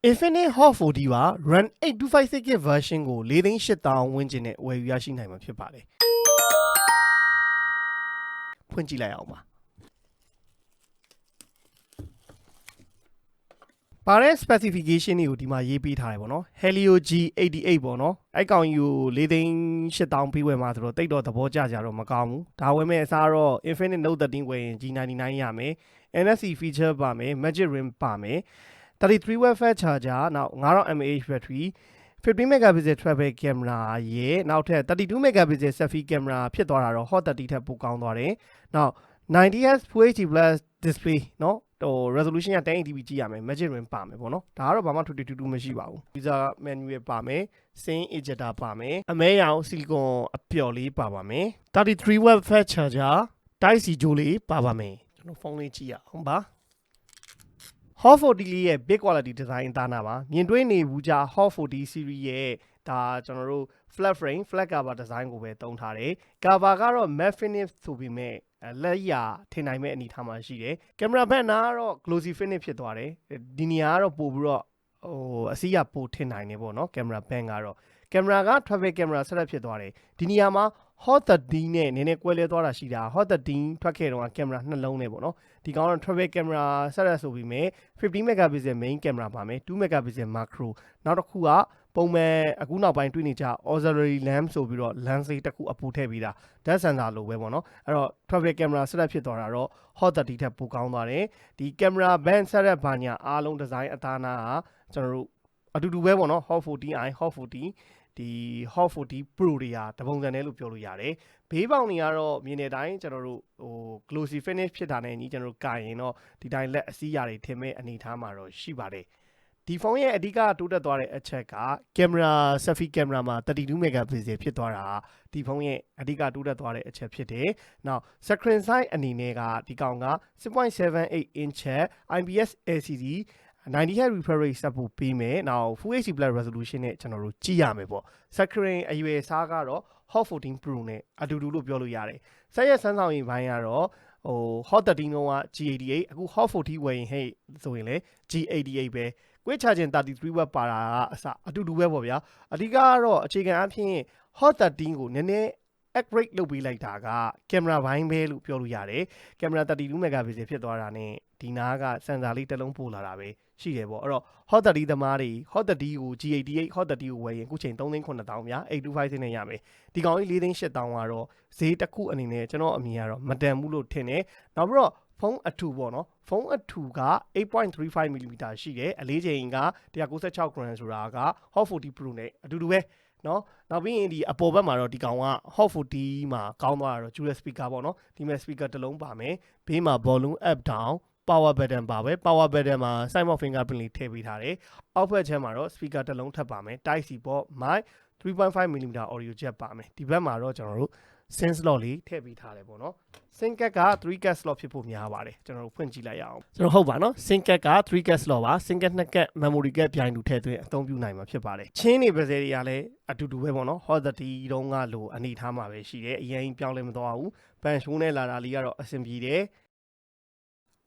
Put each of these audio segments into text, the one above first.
iNfinix Hot 40 ပါ Run 8256 version ကို4,800,000 ဝန်းကျင်နဲ့ဝယ်ယူရရှိနိုင်မှာဖြစ်ပါတယ်ဖွင့်ကြည့်လိုက်အောင်ပါပါတဲ့ specification တွေကိုဒီမှာရေးပေးထားတယ်ပေါ့နော် Helio G88 ပေါ့နော်အဲ့ကောင်ကြီးကို4,800,000ပေးဝယ်မှာဆိုတော့တိတ်တော့သဘောကျကြတော့မကောင်းဘူးဒါဝယ်မဲ့အစားတော့ Infinix Note 13ဝယ်ရင် G99 ရမယ် NFC feature ပါမယ် Magic Ring ပါမယ်33W fast charger နောက် 5000 mAh battery 15 megapixel travel camera ရဲ့နောက်ထပ်32 megapixel selfie camera ဖြစ်သွားတာတော့ Hot 30ထက်ပိုကောင်းသွားတယ်နောက် 90Hz Full HD Plus display เนาะresolution က 1080p ကြည့်ရမယ် Magic Ring ပါမယ်ပေါ့နော်ဒါကတော့ဘာမှထူးထူးမရှိပါဘူး user manual ပါမယ် Sync ejector ပါမယ်အမဲရောင် silicon အပျော်လေးပါပါမယ် 33W fast charger Type C ဂျိုးလေးပါပါမယ်ကျွန်တော်ဖုန်းလေးကြည့်ရအောင်ပါ Hot 40 လေးရဲ့ big quality design သားနာပါမြင်တွေ့နေဘူးကြ Hot 40 series ရဲ့ဒါကျွန်တော်တို့ flat frame flat cover design ကိုပဲသုံးထားတယ် cover ကတော့ matte finish ဆိုပေမဲ့လက်ရထင်နိုင်မဲ့အနေထားမှာရှိတယ် camera band နာကတော့ glossy finish ဖြစ်သွားတယ်ဒီနေရာကတော့ပို့ပြီးတော့အစီးရပို့ထင်နိုင်နေပေါ့နော် camera band ကတော့ camera က travel camera setup ဖြစ်သွားတယ်ဒီနေရာမှာ Hot 30နဲ့နည်းနည်းကွဲလဲသွားတာရှိတာ Hot 30ထွက်ခဲ့တော့ကင်မရာနှလုံးနဲ့ပေါ့နော်ဒီကောင်တော့ travel camera setup ဆိုပြီးမဲ့15 megapixel main camera ပါမယ်2 megapixel macro နောက်တစ်ခုကပုံမှန်အခုနောက်ပိုင်းတွေ့နေကြ auxiliary lamp ဆိုပြီးတော့ lens လေးတစ်ခုအပူထည့်ပြီးတာ depth sensor လိုပဲပေါ့နော်အဲ့တော့ travel camera setup ဖြစ်သွားတာတော့ Hot 30ထက်ပိုကောင်းသွားတယ်ဒီ camera band setup ဘာညာအားလုံး design အသားနာကကျွန်တော်တို့အတူတူပဲပေါ့နော် Hot 40i Hot 40ဒီ Hot 40 Pro တွေကတပုံစံနဲ့လို့ပြောလို့ရတယ်ဘေးပေါင်တွေကတော့မြင်တဲ့အတိုင်းကျွန်တော်တို့glossy finish ဖြစ်တာနဲ့ညီကျွန်တော်တို့ကင်ရင်တော့ဒီတိုင်းလက်အစည်းအရာတွေထင်မဲ့အနေထားမှာတော့ရှိပါတယ်ဒီဖုန်းရဲ့အဓိကတိုးတက်သွားတဲ့အချက်က camera selfie camera မှာ32 megapixel ဖြစ်သွားတာဒီဖုန်းရဲ့အဓိကတိုးတက်သွားတဲ့အချက်ဖြစ်တယ်နောက် screen size အနေနဲ့ကဒီကောင်က 6.78 inch IPS LCD 90Hz refresh rate စပ်ဖို့ပေးမယ်နောက် Full HD Plus resolution နဲ့ကျွန်တော်တို့ကြည့်ရမယ်ပေါ့ screen အရွယ်အစားကတော့ Hot 14 Pro နဲ့အတူတူလို့ပြောလို့ရတယ်ဆက်ရက်ဆန်းဆောင်ရင်ဘိုင်းကတော့Hot 13က G88 အခု Hot 40ဝယ်ရင်ဟဲ့ဆိုရင်လေ G88 ပဲ quick charging 33W ပါတာကအစအတူတူပဲပေါ့ဗျာအဓိကကတော့အခြေခံအဖြစ် Hot 13ကိုနည်းနည်း upgrade လုပ်ပေးလိုက်တာကကင်မရာဘိုင်းပဲလို့ပြောလို့ရတယ်ကင်မရာ32 megapixel ဖြစ်သွားတာနဲ့ဒီနားကစင်ဆာလေးတစ်လုံးပို့လာတာပဲရှိတယ်ပေါ့အဲ့တော့ Hot 30သမားတွေ Hot 30ကို G88 Hot 30ကိုဝယ်ရင်အခုချိန် 39,000 ဗျာ825နဲ့ရမယ်ဒီကောင်ကြီး 4,800,000ကတော့ဈေးတစ်ခုအနေနဲ့ကျွန်တော်အမြင်ကတော့မတန်ဘူးလို့ထင်တယ်နောက်ပြီးတော့ဖုန်းအထူပေါ့နော်ဖုန်းအထူက 8.35mm ရှိတယ်အလေးချိန်က 196 gram ဆိုတာက Hot 40 Pro နဲ့အတူတူပဲနော်နောက်ပြီးရင်ဒီအပေါ်ဘက်မှာတော့ဒီကောင်က Hot 40မှာကောင်းသွားတာတော့ dual speaker ပေါ့နော်ဒီမဲ့ speaker တစ်လုံးပါမယ်ဘေးမှာ volume up down power button ပါပဲ power button မှာ side mount fingerprint လေးထည့်ပေးထားတယ်အောက်ဘက်ချမ်းမှာတော့ speaker တစ်လုံးထပ်ပါမယ် Type C ပေါ့ mic 3.5mm audio jack ပါမယ်ဒီဘက်မှာတော့ကျွန်တော်တို့ SIM slot လေးထည့်ပေးထားတယ်ပေါ့နော် SIM card က 3card slot ဖြစ်ဖို့များပါတယ်ကျွန်တော်တို့ဖွင့်ကြည့်လိုက်ရအောင်ကျွန်တော်ဟုတ်ပါနော် SIM card က 3card slot ပါ SIM card 2 card memory card ပြိုင်တူထည့်သွင်းအသုံးပြုနိုင်မှာဖြစ်ပါတယ်ချင်းနေပါစေတွေကလည်းအတူတူပဲပေါ့နော် Hot 30တုန်းကလိုအနေထားမှာပဲရှိတယ်အရင်ပြောင်းလဲမသွားဘူးပန်ရှိုးနဲ့လာတာလေးကတော့အဆင်ပြေတယ်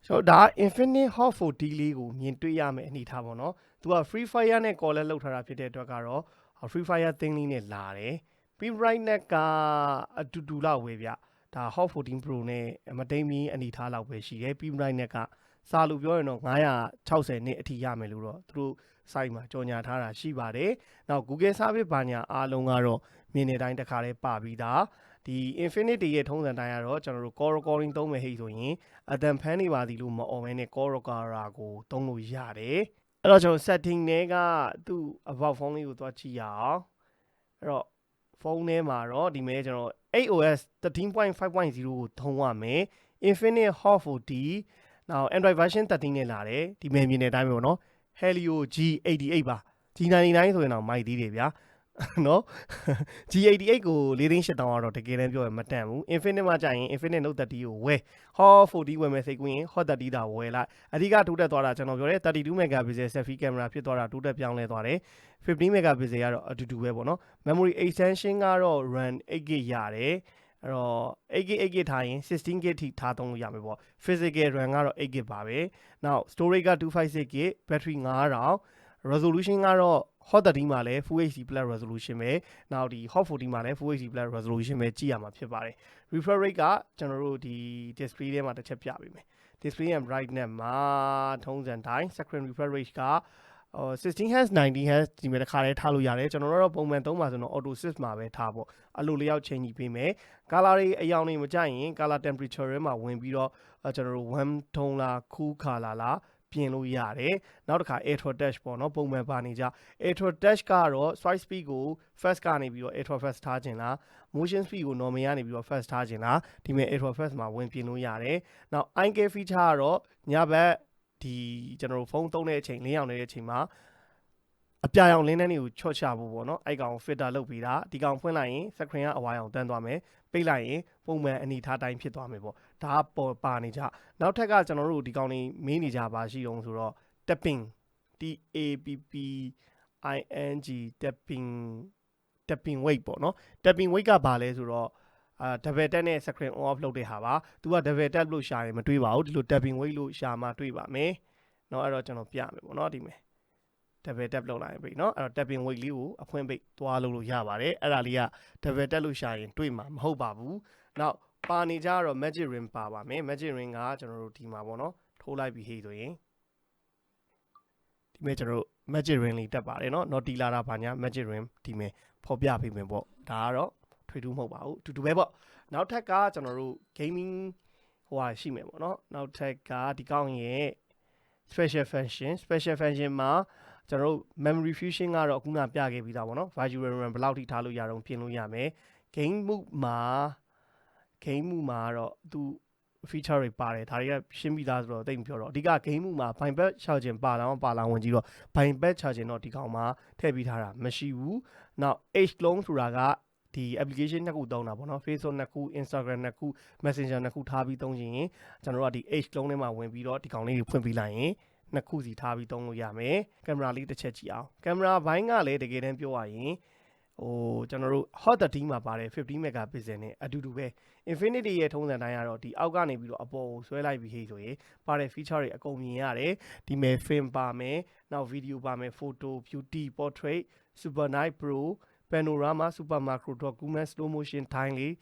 ဆိုတော့ဒါ Infinix Hot 40လေးကိုမြင်တွေ့ရမယ်အနေထားပေါ့နော်သူက Free Fire နဲ့ call လောက်ထားတာဖြစ်တဲ့အတွက်ကတော့ Free Fire သင်းလေးနဲ့လာတယ်ပြီး brightness ကအတူတူလောက်ပဲဗျဒါ Hot 14 Pro နဲ့မတိမ်မီအနေထားလောက်ပဲရှိတယ်ပြီး brightness ကစာလို့ပြောရင်တော့960နစ်အထိရမယ်လို့တော့သူတို့ site မှာကြော်ညာထားတာရှိပါတယ်နောက် Google Service ဘာညာအားလုံးကတော့မြင်တဲ့အတိုင်းတစ်ခါလေးပါပြီးသားဒီ Infinix ရဲ့ထုံးစံတိုင်းကတော့ကျွန်တော်တို့ call recording သုံးမယ်ဟိဆိုရင်အတန်ဖန်းနေပါသည်လို့မအော်မဲနဲ့ call recorder ကိုသုံးလို့ရတယ်အဲ့တော့ကျွန်တော် setting တွေကသူ့ about phone လေးကိုသွားကြည့်ရအောင်အဲ့တော့ဖုန်းထဲမှာတော့ဒီမဲ့ကျွန်တော် 8OS 13.5.0 ကိုသုံးရမယ် Infinix Hot 40နောက် Android version 13နဲ့လာတယ်ဒီမဲ့မြင်တဲ့အတိုင်းပဲပေါ့နော် Helio G88 ပါ G99 ဆိုရင်တော့မိုက်သေးတယ်ဗျာနော် G88 ကို4,800,000ကတော့တကယ်တမ်းပြောရင်မတန်ဘူး Infinix မှာကြာရင် Infinix Note 30ကိုဝယ် Hot 40ဝယ်မယ်စိတ်ကူးရင် Hot 30တာဝယ်လိုက်အဓိကတိုးတက်သွားတာကျွန်တော်ပြောတယ်32 megapixel selfie camera ဖြစ်သွားတာတိုးတက်ပြောင်းလဲသွားတယ်15 megapixel ကတော့အတူတူပဲပေါ့နော် memory extension ကတော့ RAM 8GB ရတယ်အဲ့တော့ 8GB ထားရင် 16GB ထိထားသုံးလို့ရမယ်ပေါ့ physical RAM ကတော့ 8GB ပါပဲနောက် storage က 256GB battery 5000 resolution ကတော့ hot 30မှာလည်း full HD plus resolution ပဲနောက်ဒီ hot 40မှာလည်း full HD plus resolution ပဲကြည့်ရမှာဖြစ်ပါတယ် refresh rate ကကျွန်တော်တို့ဒီ display ထဲမှာတစ်ချက်ပြပေးမယ် display and brightness မှာထုံးစံတိုင်း screen refresh rate က16Hz 90Hz ဒီမှာတစ်ခါလေးထားလို့ရတယ်ကျွန်တော်တို့ပုံမှန်သုံးပါဆိုတော့ auto shift မှာပဲထားပေါ့အလိုလျောက်ချိန်ကြီးပေးမယ် color တွေအရောင်တွေမကြိုက်ရင် color temperature ထဲမှာဝင်ပြီးတော့ကျွန်တော်တို့ warm tone လား cool color လားပြင်လို့ရတယ်နောက်တစ်ခါ auto touch ပေါ့နော်ပုံမှန်ပါနေကြ auto touch ကတော့ swipe speed ကို fast ကနေပြီးတော့ auto fast ထားခြင်းလား motion speed ကို normal ကနေပြီးတော့ fast ထားခြင်းလားဒီမဲ့ auto fast မှာဝင်ပြင်လို့ရတယ်နောက် eye care feature ကတော့ညဘက်ဒီကျွန်တော်တို့ဖုန်းသုံးတဲ့အချိန်လင်းအောင်နေတဲ့အချိန်မှာအပြာရောင်လင်းတဲ့နေကိုချော့ချဖို့ပေါ့နော်အဲ့ကောင် filter လုပ်ပြီးတာဒီကောင်ဖွင့်လိုက်ရင် screen ကအဝါရောင်တန်းသွားမယ်ပိတ်လိုက်ရင်ပုံမှန်အနေထားတိုင်းဖြစ်သွားမယ်ပေါ့ဒါကပေါ်ပါနေကြနောက်ထပ်ကကျွန်တော်တို့ဒီကောင်လေးမေးနေကြပါရှိတော့ဆိုတော့ tapping tapping weight ပေါ့နော် tapping weight ကဘာလဲဆိုတော့double tap နဲ့ screen on off လုပ်တဲ့ဟာပါသူက double tap လို့ရှာရင်မတွေ့ပါဘူးဒီလို tapping weight လို့ရှာမှတွေ့ပါမယ်เนาะအဲ့တော့ကျွန်တော်ပြမယ်ပေါ့เนาะဒီမယ် double tap လုပ်လိုက်ပြီเนาะအဲ့တော့ tapping weight လေးကိုအဖွင့်ပိတ်သွားလို့ရပါတယ်အဲ့ဒါလေးက double tap လို့ရှာရင်တွေ့မှာမဟုတ်ပါဘူးနောက်ပါနေကြတော့ magic ring ပါပါမယ် magic ring ကကျွန်တော်တို့ဒီမှာပေါ့เนาะထိုးလိုက်ပြီဟေ့ဆိုရင်ဒီမဲ့ကျွန်တော်တို့ magic ring လေးတက်ပါတယ်เนาะ not တီလာတာဘာညာ magic ring ဒီမဲ့ဖော်ပြပေးမယ်ပေါ့ဒါကတော့ထွေထူးမဟုတ်ပါဘူးအတူတူပဲပေါ့နောက်ထပ်ကကျွန်တော်တို့ gaming ဟိုဟာရှိမယ်ပေါ့เนาะနောက်ထပ်ကဒီကောင်းရဲ့ special function မှာကျွန်တော်တို့ memory fusion ကတော့ခုနပြခဲ့ပြီးသားပေါ့နော် virtual RAM ဘယ်လောက်ထိထားလို့ရအောင်ပြင်လို့ရမယ် game mode မှာတော့သူ feature တွေပါတယ်ဒါတွေကရှင်းပြီးသားဆိုတော့တိတ်မပြောတော့အဓိက game mode မှာ bypass charging ပါလာဝင်ကြည့်တော့ bypass charging တော့ဒီကောင်မှာထည့်ပြီးထားတာမရှိဘူးနောက် H clone ဆိုတာကဒီ application နှစ်ခုသုံးတာပေါ့နော် Facebook နှစ်ခု Instagram နှစ်ခု Messenger နှစ်ခုထားပြီးသုံးရင်ကျွန်တော်တို့ကဒီ H clone ထဲမှာဝင်ပြီးတော့ဒီကောင်လေးတွေဖွင့်ပြီးလိုက်ရင်နှစ်ခုစီထားပြီးသုံးလို့ရမယ်ကင်မရာလေးတစ်ချက်ကြည့်အောင်ကင်မရာဘိုင်းကလည်းတကယ်တမ်းပြောရရင်ကျွန်တော်တို့ hot 30မှာပါတယ်50 megapixel နဲ့အတူတူပဲ Infinity ရဲ့ထုံးစံတိုင်းကတော့ဒီအောက်ကနေပြီးတော့အပေါ်ကိုဆွဲလိုက်ပြီးဟေ့ဆိုရင်ပါတဲ့ feature တွေအကုန်မြင်ရတယ်ဒီမဲ့ film ပါမယ်နောက် video ပါမယ် photo beauty portrait super night pro panorama super macro document slow motion time လေး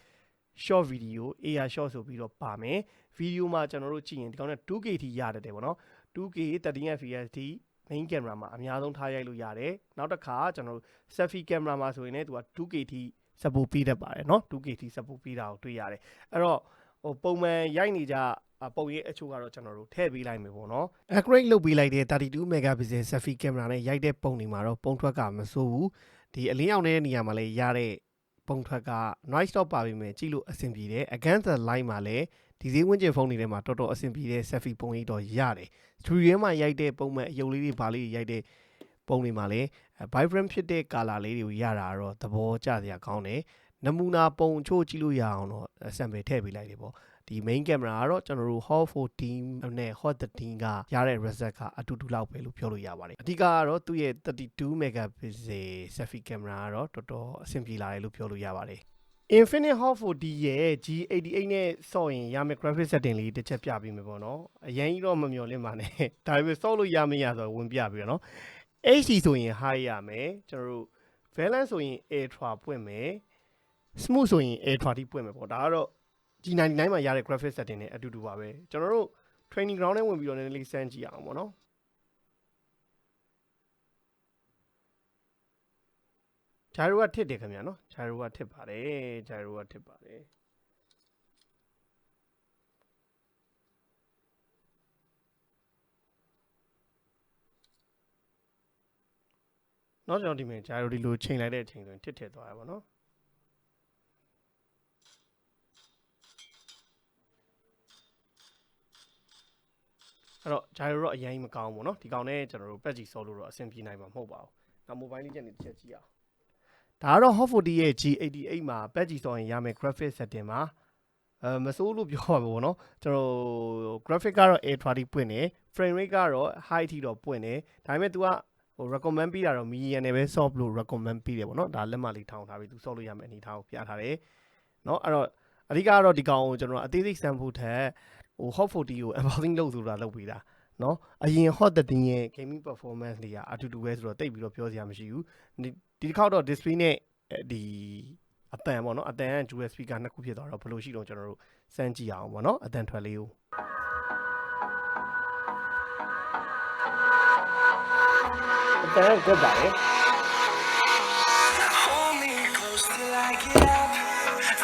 short video AR short ဆိုပြီးတော့ပါမယ် video မှာကျွန်တော်တို့ကြည့်ရင်ဒီကောင်နဲ့ 2K ထိရတယ်တယ်ပေါ့နော် 2K 30fps ထိ main camera မှာအများဆုံးထားရိုက်လို့ရတယ်နောက်တစ်ခါကျွန်တော်တို့ selfie camera မှာဆိုရင်လည်းသူက 2K ထိ support ပေးတတ်ပါတယ်เนาะ 2K ထိ support ပေးတာကိုတွေ့ရတယ်အဲ့တော့ပုံမှန်ရိုက်နေကြပုံရိပ်အချို့ကတော့ကျွန်တော်တို့ထည့်ပေးလိုက်မယ်ပေါ့နော် accurate လုပ်ပေးလိုက်တဲ့32 megapixel selfie camera နဲ့ရိုက်တဲ့ပုံတွေမှာတော့ပုံထွက်ကမစိုးဘူးဒီအလင်းရောင်တဲ့နေရာမှာလည်းရတဲ့ပုံထွက်က noise stop ပါပြီးမယ်ကြည့်လို့အဆင်ပြေတယ် against the light မှာလည်းဒီဈေးဝန်းကျင်ဖုန်းတွေထဲမှာတော်တော်အဆင်ပြေတဲ့ selfie ပုံရိပ်တော့ရတယ်3ရဲမှာရိုက်တဲ့ပုံမှန်အယုံလေးတွေဘာလေးတွေရိုက်တဲ့ပုံတွေမှာလည်း vibrant ဖြစ်တဲ့ color လေးတွေကိုရတာတော့သဘောကျစရာကောင်းတယ်နမူနာပုံချို့ကြည့်လို့ရအောင်တော့ sample ထည့်ပေးလိုက်တယ်ပေါ့ဒီ main camera ကတော့ကျွန်တော်တို့ hot 14နဲ့ hot 13ကရတဲ့ result ကအတူတူလောက်ပဲလို့ပြောလို့ရပါတယ်အဓိကကတော့သူ့ရဲ့32 megapixel selfie camera ကတော့တော်တော်အဆင်ပြေလာတယ်လို့ပြောလို့ရပါတယ်Infinix Hot 40ရဲ့ G88 နဲ့ဆော့ရင်ရမယ့် graphic setting လေးတစ်ချက်ပြပေးမယ်ပေါ့နော်အရင်ကြီးတော့မမျှော်လင့်ပါနဲ့ဒါပေမဲ့ဆော့လို့ရမရဆိုတော့ဝင်ပြပြီးတော့နော် HD ဆိုရင် high ရမယ်ကျွန်တော်တို့ balance ဆိုရင် ultra ပွင့်မယ် smooth ဆိုရင် ultra ထိပွင့်မယ်ပေါ့ဒါကတော့ G99 မှာရတဲ့ graphic setting နဲ့အတူတူပါပဲကျွန်တော်တို့ training ground နဲ့ဝင်ပြီးတော့နည်းနည်းလေးစမ်းကြည့်အောင်ပေါ့နော်ဂျာရိုကထစ်တယ်ခင်ဗျာနော်ဂျာရိုကထစ်ပါတယ်ဂျာရိုကထစ်ပါတယ်နော်ကျွန်တော်ဒီမှာဂျာရိုဒီလိုချိန်လိုက်တဲ့အချိန်ဆိုရင်ထစ်ထစ်သွားရပါတော့အဲ့တော့ဂျာရိုတော့အရင်မကောင်းဘူးနော်ဒီကောင်နဲ့ကျွန်တော်တို့ပက်ကြီးဆော့လို့တော့အဆင်ပြေနိုင်မှာမဟုတ်ပါဘူးနောက် mobile လေးချက်နေတစ်ချက်ကြည့်အောင်ဒါကတော့ Hot 40ရဲ့ G88 မှာ patch ကြီးဆိုရင်ရမယ် graphic setting မှာမစိုးလို့ပြောပါဘောနော်ကျွန်တော် graphic ကတော့ ultra ထိပွင့်တယ် frame rate ကတော့ high ထိတော့ပွင့်တယ်ဒါပေမဲ့ तू ကဟို recommend ပေးတာတော့ medium နဲ့ပဲ soft လို့ recommend ပေးတယ်ပေါ့နော်ဒါလက်မှတ်လေးထောင်းထားပြီး तू soft လို့ရမယ်အနေထားကိုပြထားတယ်เนาะအဲ့တော့အဓိကတော့ဒီကောင်ကိုကျွန်တော်အသေးစိတ်စမ်းဖို့ထက်ဟို Hot 40ကို unboxing လုပ်ဆိုတာလုပ်ပေးတာ နော်အရင် hot 13ရဲ့ gaming performance တွေကအတူတူပဲဆိုတော့တိတ်ပြီးတော့ပြောစရာမရှိဘူးဒီတစ်ခေါက်တော့ display နဲ့ဒီအတန်ပေါ့နော်အတန်က dual speaker နှစ်ခုဖြစ်သွားတော့ဘယ်လိုရှိတော့ကျွန်တော်တို့စမ်းကြည့်အောင်ပေါ့နော်အတန်ထွက်လေးကိုအတန်ကပါလေ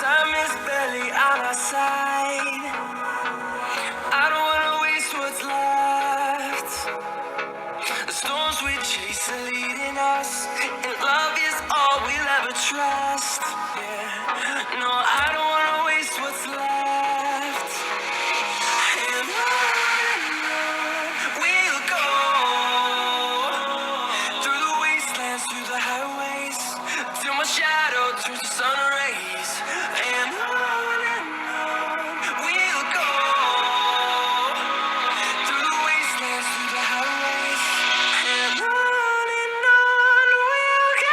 Time is barely on our side. I don't wanna waste what's left. The storms we chase are leading us, and love is all we'll ever trust. Yeah, no, I don't wanna waste what's left. And on we'll go through the wastelands, through the highways, till my shadow turns to sun rays. And on we'll go through the wastelands, through the highways. And on we'll go.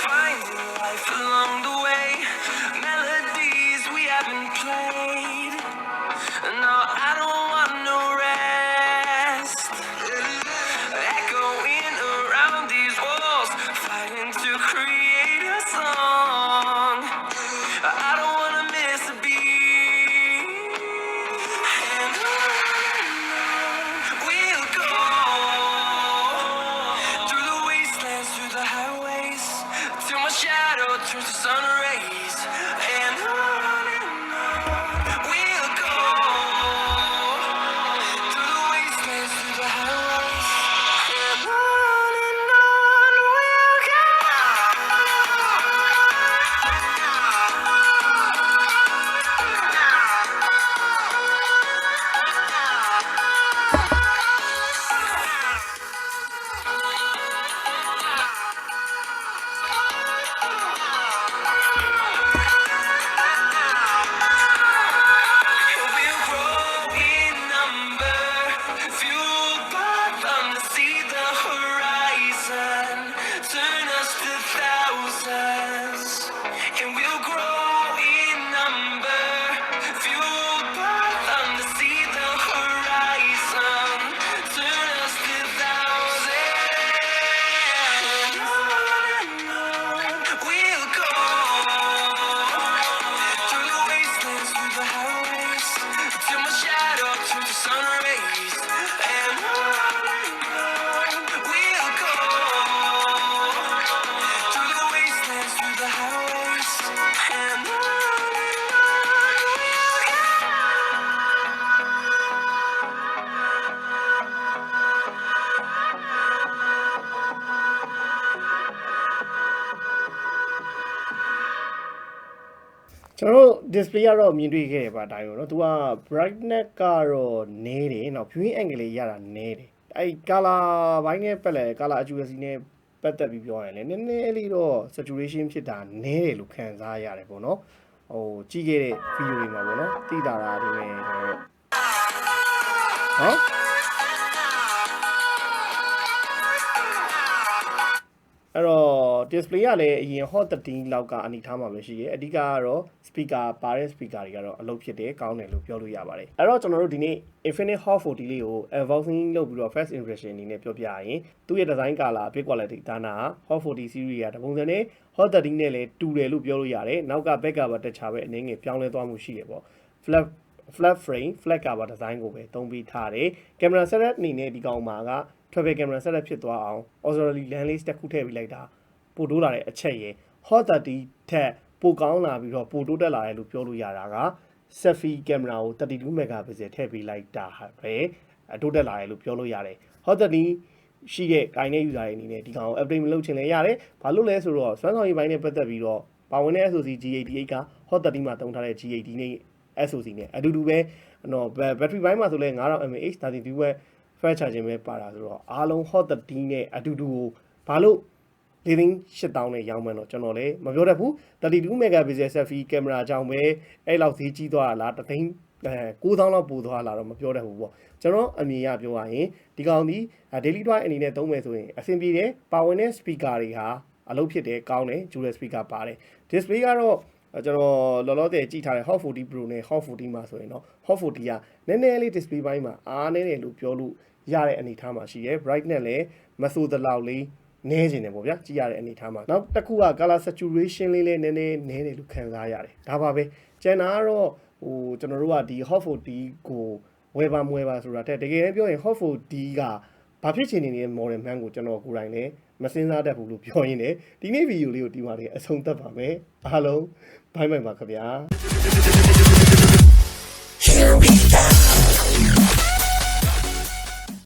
Finding life along the way, melodies we haven't played. No, I don't want no rest. Echoing around these walls, fighting to create a song. I don't wanna miss a beat. And on we'll go through the wastelands, through the highways, till my shadow turns to sun rays. And on we'll go through the wastelands, through the highways. And on we'll go. We'll grow in number, fueled by them to see the horizon, turn us to thousands. And we'll grow in number, fueled by them to see the horizon, turn us to thousands. And on we'll go through the wastelands, through the highways, till my shadow turns to sun rays. And on we'll go through the wastelands, through the highways. And on we'll go. ကျွန်တော်တို့ display ကတော့မြင်တွေ့ခဲ့ရပါအတိုင်းပေါ့နော်သူက brightness ကတော့နည်းတယ်နောက် viewing angle လေးရတာနည်းတယ်အဲ့ color ဘိုင်းနဲ့ပတ်လဲ color accuracy နဲ့ပတ်သက်ပြီးပြောရင်လည်းနည်းနည်းလေးတော့ saturation ဖြစ်တာနည်းတယ်လို့ခံစားရတယ်ပေါ့နော်ဟိုကြည့်ခဲ့တဲ့ video တွေမှာပေါ့နော်သိတာတာဒီမဲ့ကျွန်တော်ဟမ်အဲ့တော့ display ကလည်းအရင် hot 13လောက်ကအနေထားမှာပဲရှိရဲအဓိကကတော့ speaker ပါတဲ့ speaker တွေကတော့အလုပ်ဖြစ်တယ်ကောင်းတယ်လို့ပြောလို့ရပါတယ်အဲ့တော့ကျွန်တော်တို့ဒီနေ့ iNfinix Hot 40လေးကို unboxing လုပ်ပြီးတော့ first impression အနေနဲ့ပြောပြရင်သူ့ရဲ့ design color big quality ဒါနာ Hot 40 series ကတပုံစံနဲ့ hot 13နဲ့လည်းတူတယ်လို့ပြောလို့ရတယ်နောက်က back cover တက်ချပဲအနေငယ်ပြောင်းလဲသွားမှုရှိတယ်ပေါ့ flat frame flat cover design ကိုပဲသုံးပြီးထားတယ် camera setup အနေနဲ့ဒီကောင်မှာက travel camera setup ဖြစ်သွားအောင် auxiliary lens လေးတစ်ခုထည့်ပြီးလိုက်တာပို့တိုးလာတဲ့အချက်ရယ် hot 30ထက်ပိုကောင်းလာပြီးတော့ပိုတိုးတက်လာတယ်လို့ပြောလို့ရတာက selfie camera ကို32 megapixel ထည့်ပေးလိုက်တာပဲတိုးတက်လာတယ်လို့ပြောလို့ရတယ် hot 30ရှိတဲ့ gain နဲ့ user တွေအနေနဲ့ဒီကောင်ကို update မလုပ်ချင်လဲရတယ်ဘာလို့လဲဆိုတော့စွမ်းဆောင်ရည်ပိုင်းနဲ့ပတ်သက်ပြီးတော့ပါဝင်တဲ့ SoC G88 က hot 30မှာတုံးထားတဲ့ G80 နဲ့ SoC နဲ့အတူတူပဲနော် battery ဘိုင်းမှာဆိုလဲ 5000 mAh 32W fast charging ပဲပါတာဆိုတော့အားလုံး hot 30နဲ့အတူတူကိုဘာလို့4,800နဲ့ရောင်းမှန်းတော့ကျွန်တော်လည်းမပြောတတ်ဘူး32 megapixel selfie camera ကြောင့်ပဲအဲ့လောက်ဈေးကြီးသွားတာလား9,000လောက်ပိုသွားလာတော့မပြောတတ်ဘူးပေါ့ကျွန်တော်အမြင်ရပြောရရင်ဒီကောင်ဒီ daily drive အနေနဲ့သုံးမယ်ဆိုရင်အဆင်ပြေတယ်ပါဝင်တဲ့ speaker တွေဟာအလုပ်ဖြစ်တယ်ကောင်းတယ် dual speaker ပါတယ် display ကတော့ကျွန်တော်လောလောဆယ်ကြည့်ထားတဲ့ Hot 40 Pro နဲ့ Hot 40မှာဆိုရင်တော့ Hot 40ကနည်းနည်းလေး display ဘိုင်းမှာအားနည်းတယ်လို့ပြောလို့ရတဲ့အနေအထားမှာရှိတယ် brightness လည်းမဆိုးသလောက်လေးနည်းနေတယ်ပေါ့ဗျာကြည့်ရတဲ့အနေအထားမှာနောက်တစ်ခုက color saturation လေးလည်းနည်းနည်းနည်းတယ်လို့ခံစားရတယ်ဒါပါပဲကျန်တာကတော့ကျွန်တော်တို့ကဒီ Hot 40ကိုဝယ်ပါမဝယ်ပါဆိုတာတဲ့တကယ်တမ်းပြောရင် Hot 40ကဘာဖြစ်ချင်နေတဲ့ model မှန်းကိုကျွန်တော်ကိုယ်တိုင်လည်းမစင်စားတတ်ဘူးလို့ပြောရင်းနဲ့ဒီနေ့ဗီဒီယိုလေးကိုဒီမှာလေးအဆုံးသတ်ပါမယ်အားလုံးဘိုင်းဘိုင်ပါခင်ဗျာ